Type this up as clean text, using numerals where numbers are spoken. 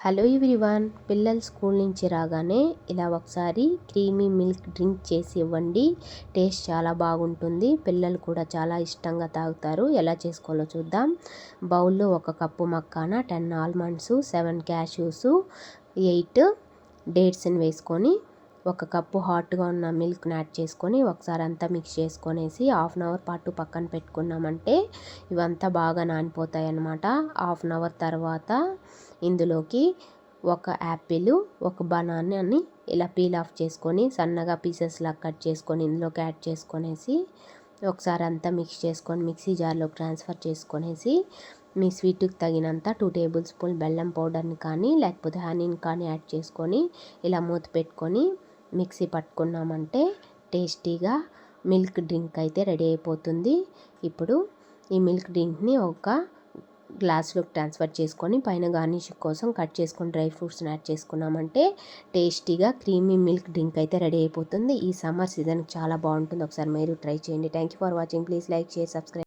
Hello everyone, పిల్లలు school నుంచి రాగానే ఇలా ఒకసారి క్రీమీ మిల్క్ డ్రింక్ చేసి ఇవ్వండి. టేస్ట్ చాలా బాగుంటుంది. పిల్లలు కూడా చాలా ఇష్టంగా తాగుతారు. ఎలా చేసుకోవాలో చూద్దాం. బౌల్లో 1 కప్పు మక్కాన, 10 ఆల్మండ్స్, 7 క్యాష్యూస్, 8 డేట్స్ని వేసుకొని 1 కప్పు హాట్గా ఉన్న మిల్క్ని యాడ్ చేసుకొని ఒకసారి అంతా మిక్స్ చేసుకొనేసి హాఫ్ అన్ అవర్ పాటు పక్కన పెట్టుకున్నామంటే ఇవంతా బాగా నానిపోతాయి అన్నమాట. హాఫ్ అన్ అవర్ తర్వాత ఇందులోకి 1 యాపిల్, 1 బనానాని ఇలా పీల్ ఆఫ్ చేసుకొని సన్నగా పీసెస్లా కట్ చేసుకొని ఇందులోకి యాడ్ చేసుకొనేసి ఒకసారి అంతా మిక్స్ చేసుకొని మిక్సీ జార్లోకి ట్రాన్స్ఫర్ చేసుకొనేసి మీ స్వీట్కి తగినంత 2 టేబుల్ స్పూన్ బెల్లం పౌడర్ని కానీ లేకపోతే హనీని కానీ యాడ్ చేసుకొని ఇలా మూత పెట్టుకొని మిక్సీ పట్టుకున్నామంటే టేస్టీగా మిల్క్ డ్రింక్ అయితే రెడీ అయిపోతుంది. ఇప్పుడు ఈ మిల్క్ డ్రింక్ని ఒక గ్లాస్లోకి ట్రాన్స్ఫర్ చేసుకొని పైన గార్నిష్ కోసం కట్ చేసుకొని డ్రై ఫ్రూట్స్ని యాడ్ చేసుకున్నామంటే టేస్టీగా క్రీమీ మిల్క్ డ్రింక్ అయితే రెడీ అయిపోతుంది. ఈ సమ్మర్ సీజన్కి చాలా బాగుంటుంది. ఒకసారి మీరు ట్రై చేయండి. Thank you for watching. Please like, share, subscribe.